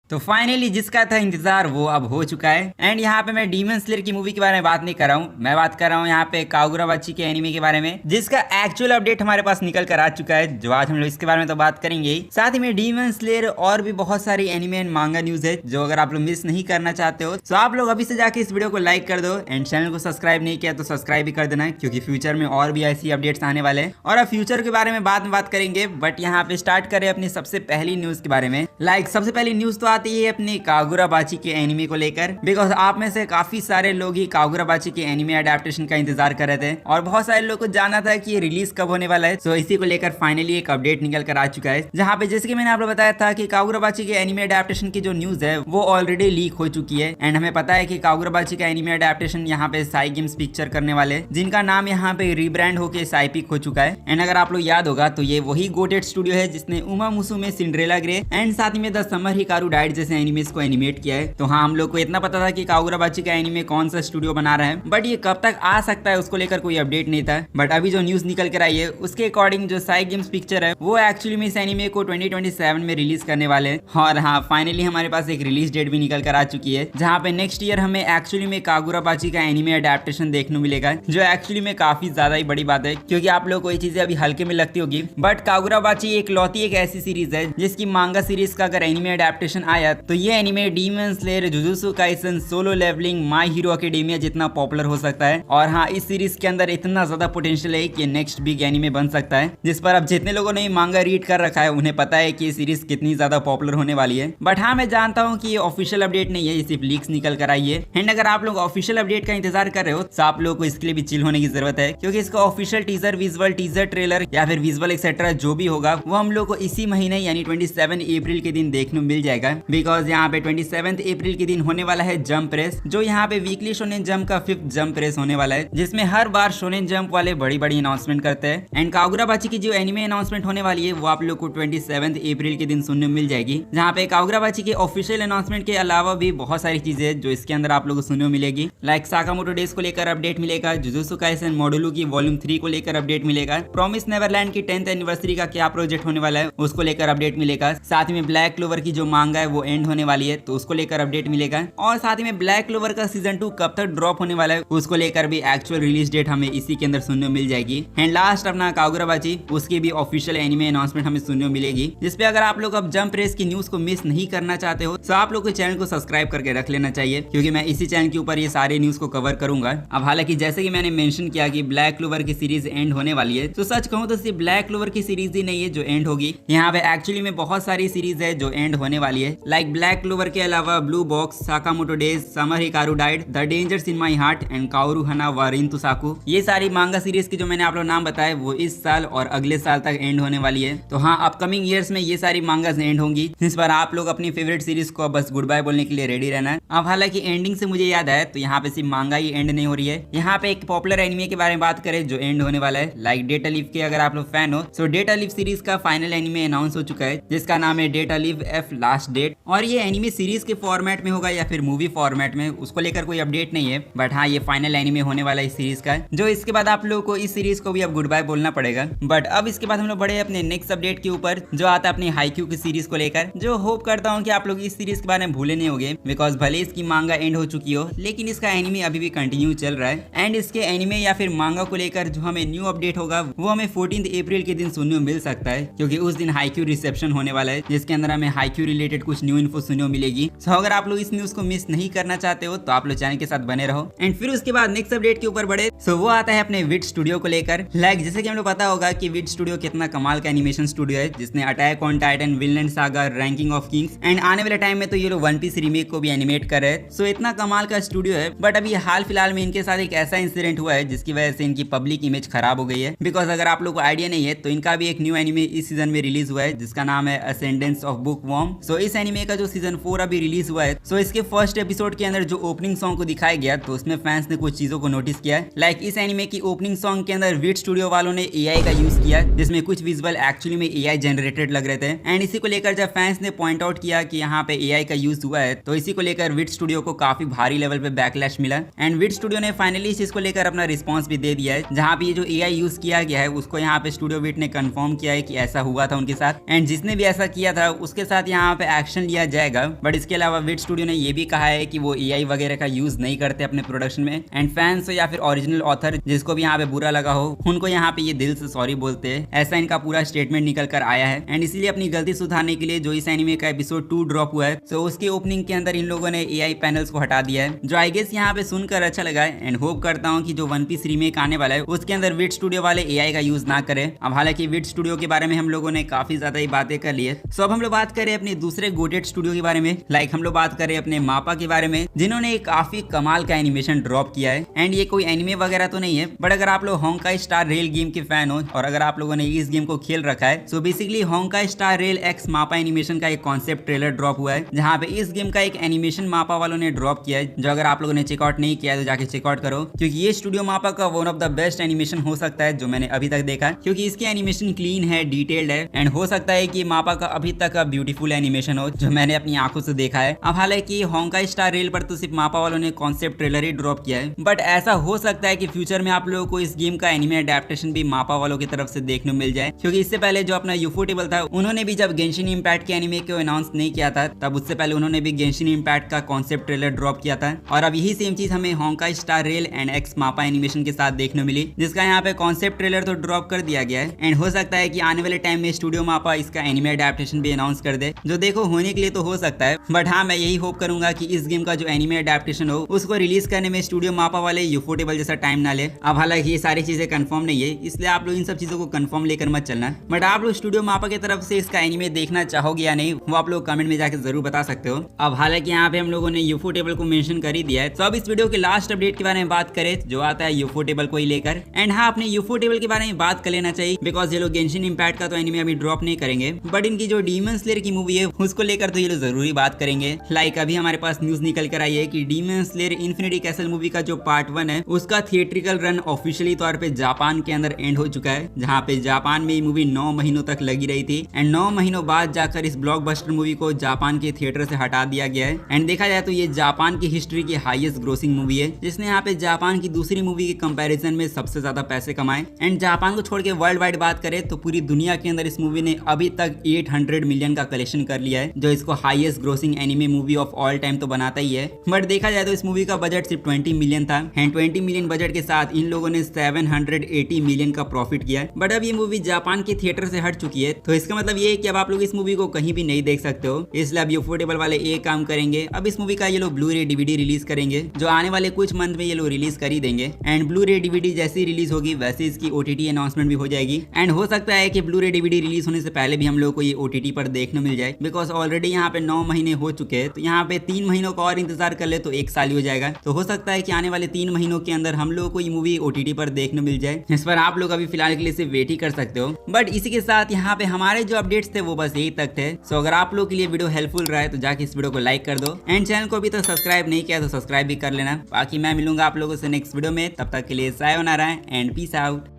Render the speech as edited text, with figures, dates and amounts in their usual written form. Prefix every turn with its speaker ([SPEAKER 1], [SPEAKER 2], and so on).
[SPEAKER 1] तो फाइनली जिसका था इंतजार वो अब हो चुका है। एंड यहाँ पे मैं डीमन स्लेयर की मूवी के बारे में बात नहीं कर रहा हूँ, मैं बात कर रहा हूँ यहाँ पे कागुराबाची के एनिमे के बारे में, जिसका एक्चुअल अपडेट हमारे पास निकल कर आ चुका है, जो आज हम लोग इसके बारे में तो बात करेंगे ही। साथ ही में डीमन स्लेयर और भी बहुत सारी एनिमे एंड मांगा न्यूज है, जो अगर आप लोग मिस नहीं करना चाहते हो तो आप लोग अभी से जाके इस वीडियो को लाइक कर दो। एंड चैनल को सब्सक्राइब नहीं किया तो सब्सक्राइब भी कर देना, क्योंकि फ्यूचर में और भी ऐसी अपडेट्स आने वाले हैं और अब फ्यूचर के बारे में बाद में बात करेंगे। बट यहाँ पे स्टार्ट करें अपनी सबसे पहली न्यूज के बारे में। सबसे पहली न्यूज तो आती है अपनी कागुराबाची के एनिमे को लेकर, बिकॉज आप में से काफी सारे लोग ही कागुराबाची के एनिमे अडेप्टेशन का इंतजार कर रहे थे और बहुत सारे लोग को जानना था कि ये रिलीज कब होने वाला है। सो इसी को लेकर फाइनली एक अपडेट निकल कर आ चुका है, जहाँ पे जैसे कि मैंने आपको बताया था कि कागुराबाची के एनिमे अडेप्टेशन की जो न्यूज है वो ऑलरेडी लीक हो चुकी है। एंड हमें पता है कि कागुराबाची का एनिमे अडेप्टेशन यहाँ पे साई गेम्स पिक्चर करने वाले, जिनका नाम यहाँ पे रीब्रांड होके साइपिक हो चुका है। एंड अगर आप लोग याद होगा तो ये वही गोटेड स्टूडियो है जिसने उमा मुसुमे सिंड्रेला ग्रे एंड साथ ही में द समर हिकारू डाइड जैसे एनिमेस को एनिमेट किया है। तो हाँ, हम लोग को इतना पता था कि कागुराबाची का एनिमे कौन सा स्टूडियो बना रहा है, बट ये कब तक आ सकता है उसको लेकर कोई अपडेट नहीं था। बट अभी जो न्यूज निकल कर आई है उसके अकॉर्डिंग जो साई गेम्स पिक्चर है वो एक्चुअली में इस एनिमे को 2027 में रिलीज करने वाले हैं। और हाँ, फाइनली हमारे पास एक रिलीज डेट भी निकल कर आ चुकी है, जहाँ पे नेक्स्ट ईयर हमें एक्चुअली में कागुराबाची का एनिमे अडेप्टेशन देखने मिलेगा, जो एक्चुअली में काफी ज्यादा ही बड़ी बात है, क्योंकि आप लोग को ये चीजें अभी हल्के में लगती होगी, बट कागुराबाची एक लौती एक ऐसी सीरीज है जिसकी मांगा सीरीज का अगर एनिमे अडेप्टेशन आया तो ये anime demon slayer, Jujutsu Kaisen, solo leveling, my hero academia जितना पॉपुलर हो सकता है। और हाँ, इस सीरीज के अंदर इतना ज्यादा पोटेंशियल है कि नेक्स्ट बिग एनिमे बन सकता है, जिस पर अब जितने लोगों ने मांगा रीड कर रखा है उन्हें पता है कि ये सीरीज कितनी ज्यादा पॉपुलर होने वाली है। बट हाँ, मैं जानता हूँ कि ये ऑफिशियल अपडेट नहीं है, ये सिर्फ लीक्स निकल कर आई है। एंड अगर आप लोग ऑफिशियल अपडेट का इंतजार कर रहे हो तो आप लोग को इसके लिए भी चिल होने की जरूरत है, क्योंकि इसका official teaser, visual teaser, trailer या फिर विजुअल एक्सेट्रा जो भी होगा वो हम लोग को इसी महीने यानी 27 अप्रैल के दिन देखने मिल जाएगा। बिकॉज यहाँ पे 27 अप्रैल के दिन होने वाला है जंप रेस, जो यहाँ पे वीकली शोनेन जंप का 5th जंप रेस होने वाला है, जिसमें हर बार शोनेन जंप वाले बड़ी बड़ी अनाउंसमेंट करते हैं। एंड कागुराबाची की जो एनिमे अनाउंसमेंट होने वाली है वो आप लोग को 27 अप्रैल के दिन सुनने मिल जाएगी, जहाँ पे कागुराबाची के ऑफिशियल अनाउंसमेंट के अलावा भी बहुत सारी चीजें जो इसके अंदर आप लोग को सुनने मिलेगी। लाइक साकामोटो डेज को लेकर अपडेट मिलेगा, जुजुत्सु काइसन मोडुलू की वॉल्यूम 3 को लेकर अपडेट मिलेगा, प्रॉमिस नेवरलैंड की 10th एनिवर्सरी का क्या प्रोजेक्ट होने वाला है उसको लेकर अपडेट मिलेगा, साथ में ब्लैक क्लोवर की जो मांगा है वो एंड होने वाली है तो उसको लेकर अपडेट मिलेगा, और साथ ही में ब्लैक क्लोवर का सीजन 2 कब तक ड्रॉप होने वाला है उसको लेकर भी एक्चुअल रिलीज डेट हमें इसी के अंदर सुनने मिल जाएगी। एंड लास्ट अपना कागुराबाची, उसकी भी ऑफिशियल एनिमे अनाउंसमेंट हमें सुनने मिलेगी, जिसपे अगर आप लोग अब जंप रेस की न्यूज को मिस नहीं करना चाहते हो तो आप लोग को चैनल को सब्सक्राइब करके रख लेना चाहिए, क्योंकि मैं इसी चैनल के ऊपर ये सारे न्यूज को कवर करूंगा। अब हालांकि जैसे कि मैंने मेंशन किया कि ब्लैक क्लोवर की सीरीज एंड होने वाली है, तो सच कहूं तो सिर्फ ब्लैक क्लोवर की सीरीज ही नहीं है जो एंड होगी, यहाँ पे एक्चुअली में बहुत सारी सीरीज है जो एंड होने वाली है। लाइक ब्लैक क्लोवर के अलावा blue box, Sakamoto days, summer Hikaru died, the dangers in my heart and Kaoru Hana wa Rin to Saku, ये सारी मांगा सीरीज की जो मैंने आप लोग नाम बताए वो इस साल और अगले साल तक एंड होने वाली है। तो हाँ, अपकमिंग ईयर्स में ये सारी मांगास एंड होंगी, जिस पर आप लोग अपनी फेवरेट सीरीज को बस गुड बाय बोलने के लिए रेडी रहना है। अब हालांकि एंडिंग से मुझे याद है तो यहाँ पे सिर्फ मांगा ही एंड नहीं हो रही है, यहाँ पे एक पॉपुलर एनिमे के बारे में बात करें जो एंड होने वाला है। लाइक डेटा लिव के अगर आप लोग फैन हो तो डेटा लिव सीरीज का फाइनल एनिमे अनाउंस हो चुका है, जिसका नाम है date a live F last date, और ये एनिमे सीरीज के फॉर्मेट में होगा या फिर मूवी फॉर्मेट में उसको लेकर कोई अपडेट नहीं है। बट हाँ, ये फाइनल एनिमे होने वाला है इस सीरीज का, जो इसके बाद आप लोगों को इस सीरीज को भी अब गुड बाय बोलना पड़ेगा। बट अब इसके बाद हम लोग बढ़े अपने नेक्स्ट अपडेट के ऊपर, जो आता है अपनी हाईक्यू की सीरीज को लेकर, जो होप करता हूँ कि आप लोग इस सीरीज के बारे में भूले नहीं होंगे, बिकॉज भले इसकी मांगा एंड हो चुकी हो लेकिन इसका एनिमे अभी भी कंटिन्यू चल रहा है। एंड इसके एनिमे या फिर मांगा को लेकर जो हमें न्यू अपडेट होगा वो हमें 14 अप्रैल के दिन सुनने को मिल सकता है, क्योंकि उस दिन हाईक्यू रिसेप्शन होने वाला है, जिसके अंदर हमें हाईक्यू रिलेटेड कुछ न्यू इन्फो सुनने को मिलेगी। सो अगर आप लोग इस न्यूज को मिस नहीं करना चाहते हो तो आप लोग चैनल के साथ बने रहो। एंड फिर उसके बाद नेक्स्ट अपडेट के ऊपर बढ़े, सो वो आता है अपने विट स्टूडियो को लेकर। लाइक जैसे कि हम लोग पता होगा कि विट स्टूडियो कितना कमाल का एनिमेशन स्टूडियो है, जिसने attack on Titan, Vinland saga, ranking of Kings and आने वाले टाइम में तो ये लोग वन पीस रीमेक को भी एनिमेट कर रहे हैं। सो इतना कमाल का स्टूडियो है, बट अभी हाल फिलहाल में इनके साथ एक ऐसा इंसिडेंट हुआ है जिसकी वजह से इनकी पब्लिक इमेज खराब हो गई है। बिकॉज अगर आप लोग को आइडिया नहीं है तो इनका भी एक न्यू एनिमे इस सीजन में रिलीज हुआ है, जिसका नाम है असेंडेंस ऑफ बुक वॉर्म। सो इस एनिमे का जो सीजन 4 अभी रिलीज हुआ है, सो इसके फर्स्ट एपिसोड के अंदर जो ओपनिंग सॉन्ग को दिखाया गया तो उसमें फैंस ने कुछ चीजों को नोटिस किया। लाइक इस एनिमे की ओपनिंग सॉन्ग के अंदर विट स्टूडियो वालों ने एआई का यूज किया, जिसमें कुछ विजुअल एक्चुअली में एआई जनरेटेड लग रहे थे। एंड इसी को लेकर जब फैंस ने पॉइंट आउट किया कि यहाँ पे एआई का यूज हुआ है, तो इसी को लेकर विट स्टूडियो को काफी भारी लेवल पे बैकलैश मिला। एंड विट स्टूडियो ने फाइनली इस चीज को लेकर अपना रिस्पॉन्स भी दे दिया है, जहाँ पे ये जो एआई यूज किया गया है उसको यहाँ पे स्टूडियो विट ने कंफर्म किया है कि ऐसा हुआ था उनके साथ। एंड जिसने भी ऐसा किया था उसके साथ यहाँ पे एक्शन एक्शन लिया जाएगा। बट इसके अलावा विट स्टूडियो ने ये भी कहा है कि वो एआई वगैरह का यूज नहीं करते अपने प्रोडक्शन में, एंड फैंस या फिर ओरिजिनल ऑथर जिसको भी यहाँ पे बुरा लगा हो उनको यहाँ पे ये दिल से सॉरी बोलते हैं। ऐसा इनका पूरा स्टेटमेंट निकल कर आया है। एंड इसलिए अपनी गलती सुधारने के लिए जो इस एनिमे का एपिसोड 2 ड्रॉप हुआ है, तो उसके ओपनिंग के अंदर इन लोगों ने एआई पैनल्स को हटा दिया है, जो आई गेस यहाँ पे सुनकर अच्छा लगा है। एंड होप करता हूँ कि जो वन पीस रीमेक आने वाला है उसके अंदर विट स्टूडियो वाले एआई का यूज ना करे। अब हालांकि विट स्टूडियो के बारे में हम लोगों ने काफी ज्यादा ही बातें कर ली है। सो अब हम लोग बात करें अपने दूसरे गोटेड स्टूडियो के बारे में। लाइक हम लोग बात करें अपने मापा के बारे में, जिन्होंने एक काफी कमाल का एनिमेशन ड्रॉप किया है। एंड ये कोई एनिमे वगैरह तो नहीं है, बट अगर आप लोग होंकाई स्टार रेल गेम के फैन हो और अगर आप लोगों ने इस गेम को खेल रखा है, so basically Honkai Star Rail X Mappa animation का एक कॉन्सेप्ट ट्रेलर ड्रॉप हुआ है, जहाँ पे इस गेम का एक एनिमेशन मापा वालों ने ड्रॉप किया है। जो अगर आप लोगों ने चेकआउट नहीं किया है तो जाके चेकआउट करो, क्योंकि ये स्टूडियो मापा का one of the best animation हो सकता है जो मैंने अभी तक देखा, क्योंकि इसकी एनिमेशन क्लीन है, डिटेल्ड है, एंड हो सकता है कि मापा का अभी तक का ब्यूटीफुल एनिमेशन हो जो मैंने अपनी आंखों से देखा है। अब हालांकि होंकाई स्टार रेल पर तो सिर्फ मापा वालों ने कॉन्सेप्ट ट्रेलर ही ड्रॉप किया है, बट ऐसा हो सकता है कि फ्यूचर में आप लोगों को इस गेम का एनिमे अडेप्टेशन भी मापा वालों की तरफ से देखने मिल जाए, क्योंकि इससे पहले जो अपना यूफोटेबल था उन्होंने भी जब गेंशिन इम्पैक्ट के एनिमे को अनाउंस नहीं किया था, तब उससे पहले उन्होंने भी गेंशिन इम्पैक्ट का कॉन्सेप्ट ट्रेलर ड्रॉप किया था। और अब यही सेम चीज हमें होंकाई Star rail and x Mappa animation के साथ देखने मिली, जिसका यहाँ पे कॉन्सेप्ट ट्रेलर तो ड्रॉप कर दिया गया है। एंड हो सकता है कि आने वाले टाइम में स्टूडियो मापा इसका एनिमे अडेप्टेशन भी अनाउंस कर दे, जो देखो होने के लिए तो हो सकता है। बट हाँ, मैं यही होप करूंगा कि इस गेम का जो एनिमे अडेप्टेशन हो उसको रिलीज करने में स्टूडियो मापा वाले यूफोटेबल जैसा टाइम ना ले। अब हालांकि ये सारी चीजें कंफर्म नहीं है, इसलिए आप लोग इन सब चीजों को कंफर्म लेकर मत चलना। बट आप लोग स्टूडियो मापा की तरफ से इसका एनिमे देखना चाहोगे या नहीं, वो आप लोग कमेंट में जाकर जरूर बता सकते हो। अब हालांकि यहाँ पे हम लोगों ने यूफोटेबल को मेंशन कर ही दिया है, तो अब इस वीडियो के लास्ट अपडेट के बारे में बात करें जो आता है यूफोटेबल को ही लेकर। एंड हाँ, अपने यूफोटेबल के बारे में बात कर लेना चाहिए, बिकॉज ये लोग गेंशिन इम्पैक्ट का तो एनिमे अभी ड्रॉप नहीं करेंगे, बट इनकी जो डीमन स्लेयर की मूवी है उसको लेकर तो ये लोग जरूरी बात करेंगे। लाइक अभी हमारे पास न्यूज निकल कर आई है कि demon slayer infinity castle movie का जो पार्ट 1 है उसका थिएट्रिकल रन ऑफिशियली तौर पे जापान के अंदर एंड हो चुका है, जहाँ पे जापान में ये मूवी 9 महीनों तक लगी रही थी। एंड 9 महीनों बाद जाकर इस ब्लॉकबस्टर मूवी को जापान के थिएटर से हटा दिया गया है। एंड देखा जाए तो ये जापान की हिस्ट्री की हाईएस्ट ग्रोसिंग मूवी है, जिसने यहाँ पे जापान की दूसरी मूवी के कंपैरिजन में सबसे ज्यादा पैसे कमाए। एंड जापान को छोड़ के वर्ल्ड वाइड बात करें तो पूरी दुनिया के अंदर इस मूवी ने अभी तक 800 मिलियन का कलेक्शन कर लिया है, जो इसको highest grossing anime movie of all time तो बनाता ही है। बट देखा जाए तो इस मूवी का बजट सिर्फ 20 मिलियन था, एंड 20 मिलियन बजट के साथ इन लोगों ने 780 मिलियन का प्रॉफिट किया है। बट अब ये मूवी जापान के थिएटर से हट चुकी है, तो इसका मतलब ये है कि अब आप लोग इस मूवी को कहीं भी नहीं देख सकते हो। इसलिए अब यूफोटेबल वाले एक काम करेंगे, अब इस मूवी का ये लोग ब्लू रे डीवीडी रिलीज करेंगे, जो आने वाले कुछ मंथ में ये लोग रिलीज कर ही देंगे। एंड ब्लू रे डीवीडी जैसी रिलीज होगी वैसे इसकी ओटीटी अनाउंसमेंट भी हो जाएगी। एंड हो सकता है कि ब्लू रे डीवीडी रिलीज होने से पहले भी हम लोग को ये ओटीटी पर देखने मिल जाए, बिकॉज ऑलरेडी यहाँ पे 9 महीने हो चुके हैं, तो यहाँ पे 3 महीनों का और इंतजार कर ले तो 1 साल ही हो जाएगा। तो हो सकता है कि आने वाले 3 महीनों के अंदर हम लोगों को ये मूवी ओटीटी पर देखने मिल जाए। इस पर आप लोग अभी फिलहाल के लिए सिर्फ वेट ही कर सकते हो। बट इसी के साथ यहाँ पे हमारे जो अपडेट्स थे वो बस यही तक थे। सो अगर आप लोग के लिए वीडियो हेल्पफुल रहा है तो जाके इस वीडियो को लाइक कर दो, एंड चैनल को अभी तो सब्सक्राइब नहीं किया तो सब्सक्राइब भी कर लेना। बाकी मैं मिलूंगा आप लोगों से नेक्स्ट वीडियो में, तब तक के लिए सायोनारा एंड पीस आउट।